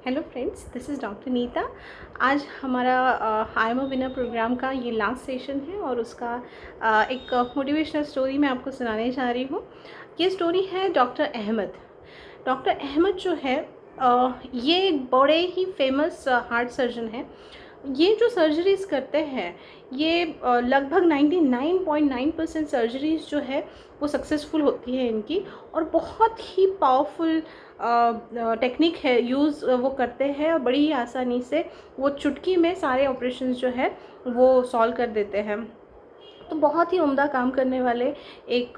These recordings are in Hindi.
Hello friends, this is doctor Neeta. आज हमारा I am a winner program का ये लास्ट सेशन है और उसका एक मोटिवेशनल स्टोरी मैं आपको सुनाने जा रही हूँ। ये स्टोरी है डॉक्टर अहमद। डॉक्टर अहमद जो है ये एक बड़े ही फेमस हार्ट सर्जन हैं। ये जो सर्जरीज़ करते हैं ये लगभग 99.9% सर्जरीज़ जो है वो सक्सेसफुल होती है इनकी, और बहुत ही पावरफुल टेक्निक है यूज़ वो करते हैं, और बड़ी ही आसानी से वो चुटकी में सारे ऑपरेशंस जो है वो सॉल्व कर देते हैं। तो बहुत ही उम्दा काम करने वाले एक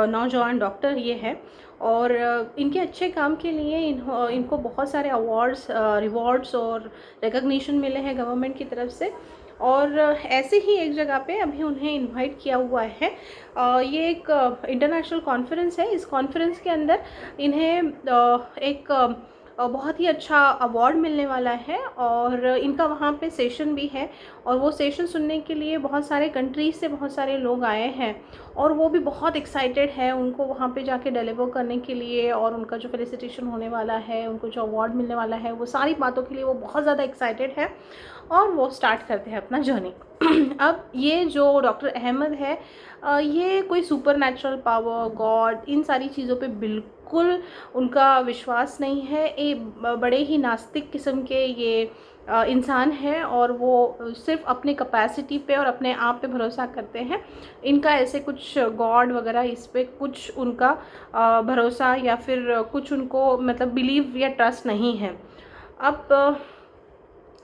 नौजवान डॉक्टर ये है, और इनके अच्छे काम के लिए इनको बहुत सारे अवार्ड्स, रिवॉर्ड्स और रिकग्निशन मिले हैं गवर्नमेंट की तरफ से। और ऐसे ही एक जगह पे अभी उन्हें इनवाइट किया हुआ है। ये एक इंटरनेशनल कॉन्फ्रेंस है। इस कॉन्फ्रेंस के अंदर इन्हें एक बहुत ही अच्छा अवार्ड मिलने वाला है, और इनका वहाँ पे सेशन भी है, और वो सेशन सुनने के लिए बहुत सारे कंट्रीज़ से बहुत सारे लोग आए हैं, और वो भी बहुत एक्साइटेड है उनको वहाँ पे जाके डिलीवर करने के लिए, और उनका जो फेलिसिटेशन होने वाला है, उनको जो अवार्ड मिलने वाला है, वो सारी बातों के लिए वो बहुत ज़्यादा एक्साइटेड है। और वो स्टार्ट करते हैं अपना जर्नी। अब ये जो डॉक्टर अहमद है, ये कोई सुपर नेचुरल पावर, गॉड, इन सारी चीज़ों पे बिल्कुल उनका विश्वास नहीं है। ये बड़े ही नास्तिक किस्म के ये इंसान है, और वो सिर्फ अपने कैपेसिटी पे और अपने आप पे भरोसा करते हैं। इनका ऐसे कुछ गॉड वगैरह इस पे कुछ उनका भरोसा या फिर कुछ उनको मतलब बिलीव या ट्रस्ट नहीं है। अब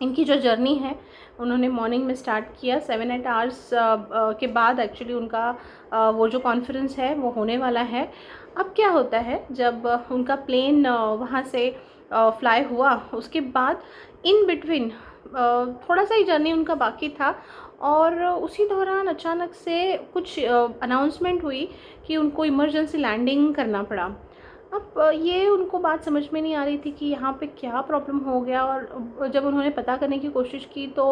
इनकी जो जर्नी है उन्होंने मॉर्निंग में स्टार्ट किया। 7-8 आवर्स के बाद एक्चुअली उनका वो जो कॉन्फ्रेंस है वो होने वाला है। अब क्या होता है, जब उनका प्लेन वहाँ से फ्लाई हुआ, उसके बाद इन बिटवीन थोड़ा सा ही जर्नी उनका बाकी था, और उसी दौरान अचानक से कुछ अनाउंसमेंट हुई कि उनको इमरजेंसी लैंडिंग करना पड़ा। अब ये उनको बात समझ में नहीं आ रही थी कि यहाँ पे क्या प्रॉब्लम हो गया, और जब उन्होंने पता करने की कोशिश की तो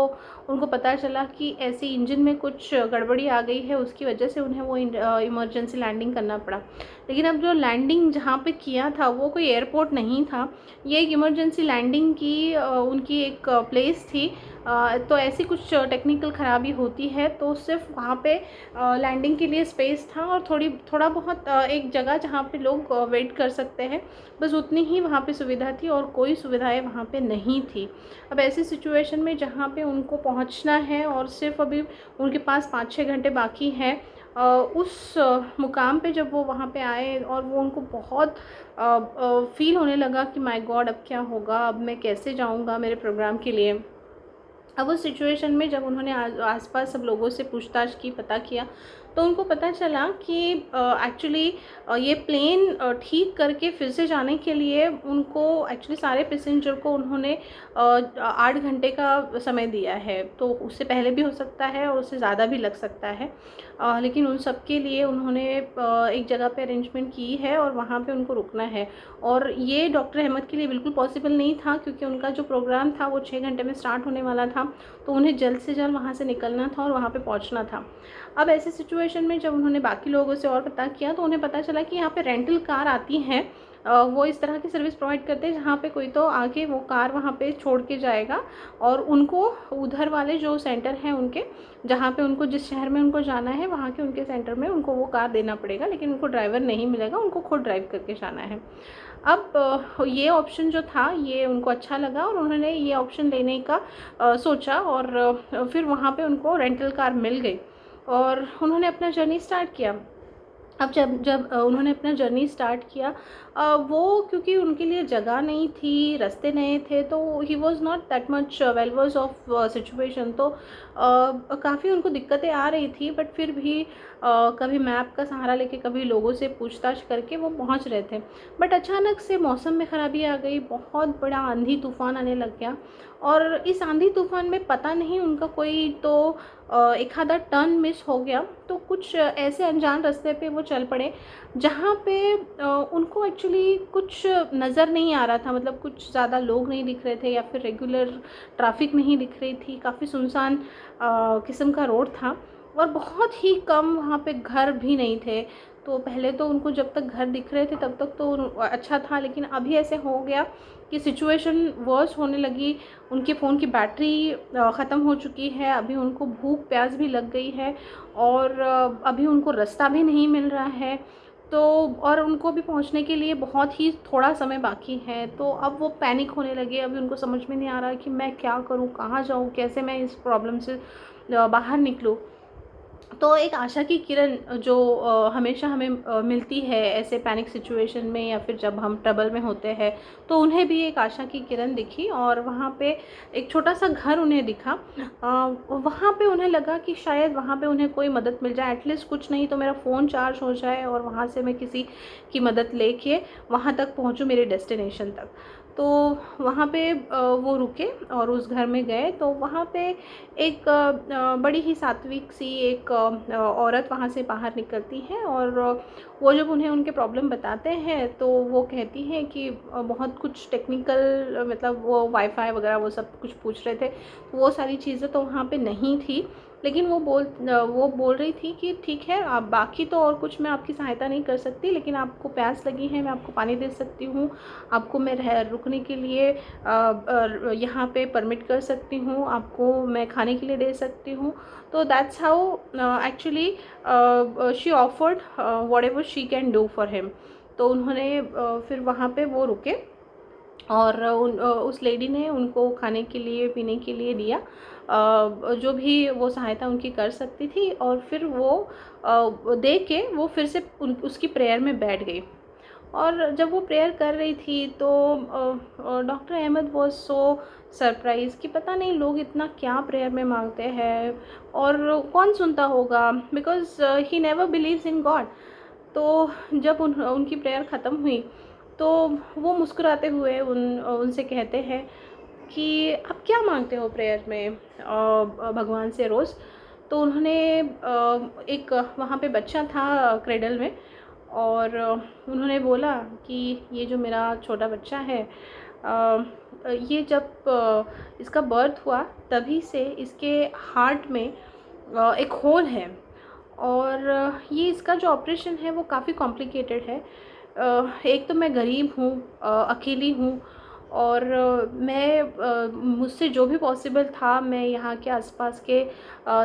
उनको पता चला कि ऐसे इंजन में कुछ गड़बड़ी आ गई है, उसकी वजह से उन्हें वो इमरजेंसी लैंडिंग करना पड़ा। लेकिन अब जो लैंडिंग जहाँ पे किया था वो कोई एयरपोर्ट नहीं था, ये एक इमरजेंसी लैंडिंग की उनकी एक प्लेस थी। तो ऐसी कुछ टेक्निकल ख़राबी होती है तो सिर्फ वहाँ पे लैंडिंग के लिए स्पेस था, और थोड़ा बहुत एक जगह जहाँ पे लोग वेट कर सकते हैं, बस उतनी ही वहाँ पे सुविधा थी, और कोई सुविधाएं वहाँ पे नहीं थी। अब ऐसी सिचुएशन में जहाँ पे उनको पहुँचना है और सिर्फ अभी उनके पास 5-6 घंटे बाकी हैं, उस मुकाम पे जब वो वहाँ पे आए, और वो उनको बहुत फ़ील होने लगा कि माय गॉड अब क्या होगा, अब मैं कैसे जाऊँगा मेरे प्रोग्राम के लिए। अब उस सिचुएशन में जब उन्होंने आसपास सब लोगों से पूछताछ की, पता किया, तो उनको पता चला कि एक्चुअली ये प्लेन ठीक करके फिर से जाने के लिए उनको एक्चुअली सारे पैसेंजर को उन्होंने 8 घंटे का समय दिया है। तो उससे पहले भी हो सकता है और उससे ज़्यादा भी लग सकता है, लेकिन उन सब के लिए उन्होंने एक जगह पे अरेंजमेंट की है और वहाँ पे उनको रुकना है। और ये डॉक्टर अहमद के लिए बिल्कुल पॉसिबल नहीं था, क्योंकि उनका जो प्रोग्राम था वो 6 घंटे में स्टार्ट होने वाला था, तो उन्हें जल्द से जल्द वहाँ से निकलना था और वहाँ पे पहुँचना था। अब ऐसी सिचुएशन में जब उन्होंने बाकी लोगों से और पता किया तो उन्हें पता चला कि यहाँ पे रेंटल कार आती हैं। वो इस तरह की सर्विस प्रोवाइड करते हैं जहाँ पे कोई तो आके वो कार वहाँ पे छोड़ के जाएगा, और उनको उधर वाले जो सेंटर हैं उनके, जहाँ पे उनको जिस शहर में उनको जाना है वहाँ के उनके सेंटर में उनको वो कार देना पड़ेगा, लेकिन उनको ड्राइवर नहीं मिलेगा, उनको खुद ड्राइव करके जाना है। अब ये ऑप्शन जो था ये उनको अच्छा लगा, और उन्होंने ये ऑप्शन लेने का सोचा, और फिर वहाँ पे उनको रेंटल कार मिल गई, और उन्होंने अपना जर्नी स्टार्ट किया। अब जब जब उन्होंने अपना जर्नी स्टार्ट किया, वो क्योंकि उनके लिए जगह नहीं थी, रास्ते नए थे, तो he was not that much well versed of situation. तो काफ़ी उनको दिक्कतें आ रही थी, बट फिर भी कभी मैप का सहारा लेके, कभी लोगों से पूछताछ करके वो पहुंच रहे थे। बट अचानक से मौसम में ख़राबी आ गई, बहुत बड़ा आंधी तूफ़ान आने लग गया, और इस आंधी तूफ़ान में पता नहीं उनका कोई तो एक आधा टर्न मिस हो गया, तो कुछ ऐसे अनजान रास्ते पे वो चल पड़े जहाँ पे उनको एक्चुअली कुछ नज़र नहीं आ रहा था, मतलब कुछ ज़्यादा लोग नहीं दिख रहे थे या फिर रेगुलर ट्रैफिक नहीं दिख रही थी, काफ़ी सुनसान किस्म का रोड था, और बहुत ही कम वहाँ पे घर भी नहीं थे। तो पहले तो उनको जब तक घर दिख रहे थे तब तक तो अच्छा था, लेकिन अभी ऐसे हो गया कि सिचुएशन वर्स होने लगी। उनके फ़ोन की बैटरी ख़त्म हो चुकी है, अभी उनको भूख प्यास भी लग गई है और अभी उनको रास्ता भी नहीं मिल रहा है। तो और उनको भी पहुंचने के लिए बहुत ही थोड़ा समय बाकी है। तो अब वो पैनिक होने लगे, अभी उनको समझ में नहीं आ रहा कि मैं क्या करूं, कहाँ जाऊं, कैसे मैं इस प्रॉब्लम से बाहर निकलूं। तो एक आशा की किरण जो हमेशा हमें मिलती है ऐसे पैनिक सिचुएशन में या फिर जब हम ट्रबल में होते हैं, तो उन्हें भी एक आशा की किरण दिखी और वहाँ पे एक छोटा सा घर उन्हें दिखा। वहाँ पे उन्हें लगा कि शायद वहाँ पे उन्हें कोई मदद मिल जाए, एटलीस्ट कुछ नहीं तो मेरा फ़ोन चार्ज हो जाए और वहाँ से मैं किसी की मदद लेके वहाँ तक पहुँचूँ, मेरे डेस्टिनेशन तक। तो वहाँ पे वो रुके और उस घर में गए। तो वहाँ पे एक बड़ी ही सात्विक सी एक औरत वहाँ से बाहर निकलती है और वो जब उन्हें उनके प्रॉब्लम बताते हैं तो वो कहती हैं कि बहुत कुछ टेक्निकल, मतलब वो वाईफाई वगैरह वो सब कुछ पूछ रहे थे, वो सारी चीज़ें तो वहाँ पे नहीं थी। लेकिन वो बोल रही थी कि ठीक है, आप बाकी तो और कुछ मैं आपकी सहायता नहीं कर सकती, लेकिन आपको प्यास लगी है, मैं आपको पानी दे सकती हूँ, आपको मैं रुकने के लिए यहाँ पे परमिट कर सकती हूँ, आपको मैं खाने के लिए दे सकती हूँ। तो that's how actually she offered what ever she can do for him. तो उन्होंने फिर वहाँ पे वो रुके और उस लेडी ने उनको खाने के लिए पीने के लिए दिया, जो भी वो सहायता उनकी कर सकती थी। और फिर वो दे के वो फिर से उसकी प्रेयर में बैठ गई। और जब वो प्रेयर कर रही थी तो doctor Ahmed was so surprise कि पता नहीं लोग इतना क्या प्रेयर में मांगते हैं और कौन सुनता होगा, because he never believes in God. तो जब उनकी प्रेयर ख़त्म हुई तो वो मुस्कुराते हुए उनसे कहते हैं कि आप क्या मांगते हो प्रेयर में भगवान से रोज़। तो उन्होंने एक वहाँ पे बच्चा था क्रेडल में और उन्होंने बोला कि ये जो मेरा छोटा बच्चा है, ये जब इसका बर्थ हुआ तभी से इसके हार्ट में एक होल है और ये इसका जो ऑपरेशन है वो काफ़ी कॉम्प्लिकेटेड है। एक तो मैं गरीब हूँ, अकेली हूँ और मुझसे जो भी पॉसिबल था मैं यहाँ के आसपास के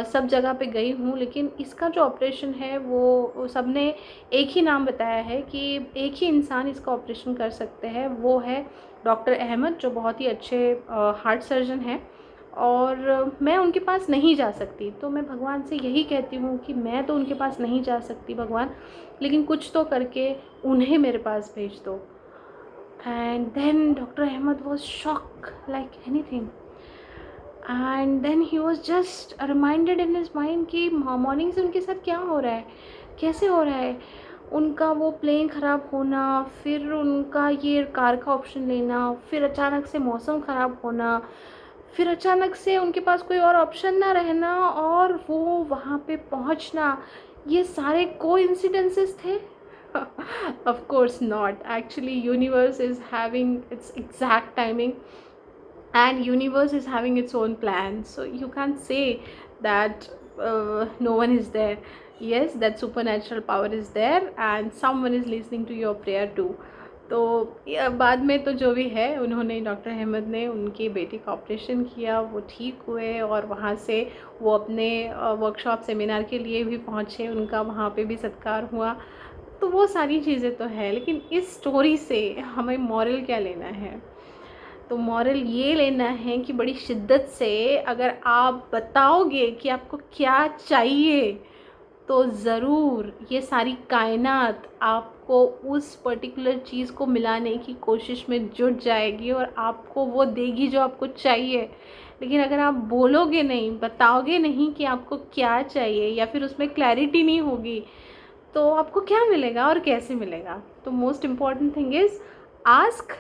सब जगह पे गई हूँ, लेकिन इसका जो ऑपरेशन है वो सबने एक ही नाम बताया है कि एक ही इंसान इसका ऑपरेशन कर सकते हैं, वो है डॉक्टर अहमद, जो बहुत ही अच्छे हार्ट सर्जन हैं। और मैं उनके पास नहीं जा सकती, तो मैं भगवान से यही कहती हूँ कि मैं तो उनके पास नहीं जा सकती भगवान, लेकिन कुछ तो करके उन्हें मेरे पास भेज दो। And then doctor Ahmed was shock like anything and then he was just reminded in his mind कि मॉर्निंग से उनके साथ क्या हो रहा है, कैसे हो रहा है। उनका वो प्लेन ख़राब होना, फिर उनका ये कार का ऑप्शन लेना, फिर अचानक से मौसम ख़राब होना, फिर अचानक से उनके पास कोई और ऑप्शन ना रहना और वो वहाँ पे पहुँचना, ये सारे कोइंसिडेंसेस थे। Of course not. Actually, universe is having its exact timing and universe is having its own plan. So you can't say that no one is there. Yes, that supernatural power is there and someone is listening to your prayer too. तो बाद में तो जो भी है, उन्होंने डॉक्टर अहमद ने उनकी बेटी का ऑपरेशन किया, वो ठीक हुए और वहाँ से वो अपने वर्कशॉप सेमिनार के लिए भी पहुँचे, उनका वहाँ पे भी सत्कार हुआ। तो वो सारी चीज़ें तो है, लेकिन इस स्टोरी से हमें मॉरल क्या लेना है? तो मॉरल ये लेना है कि बड़ी शिद्दत से अगर आप बताओगे कि आपको क्या चाहिए, तो ज़रूर ये सारी कायनात आपको उस पर्टिकुलर चीज़ को मिलाने की कोशिश में जुट जाएगी और आपको वो देगी जो आपको चाहिए। लेकिन अगर आप बोलोगे नहीं, बताओगे नहीं कि आपको क्या चाहिए या फिर उसमें क्लैरिटी नहीं होगी, तो आपको क्या मिलेगा और कैसे मिलेगा? तो most important thing is ask,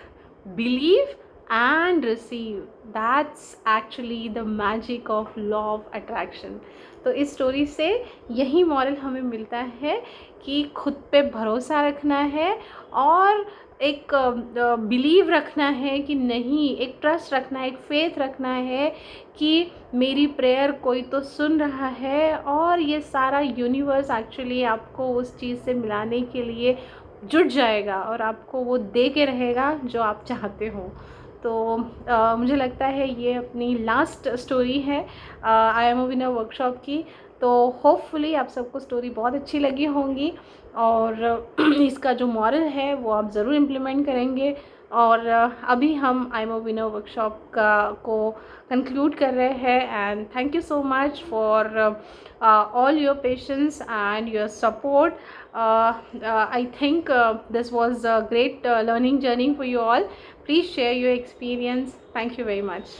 believe and receive. That's actually the magic of law of attraction. तो इस स्टोरी से यही मॉरल हमें मिलता है कि खुद पे भरोसा रखना है और एक बिलीव रखना है कि नहीं, एक ट्रस्ट रखना है, एक फेथ रखना है कि मेरी प्रेयर कोई तो सुन रहा है और ये सारा यूनिवर्स एक्चुअली आपको उस चीज़ से मिलाने के लिए जुट जाएगा और आपको वो दे के रहेगा जो आप चाहते हो। तो मुझे लगता है ये अपनी लास्ट स्टोरी है आई एम अ विनर वर्कशॉप की। तो होपफुली आप सबको स्टोरी बहुत अच्छी लगी होंगी और इसका जो मॉरल है वो आप ज़रूर इम्प्लीमेंट करेंगे। और अभी हम आई एम अ विनर वर्कशॉप को कंक्लूड कर रहे हैं and thank you so much for all your patience and your support. I think this was a great learning journey for you all. Please share your experience. Thank you very much.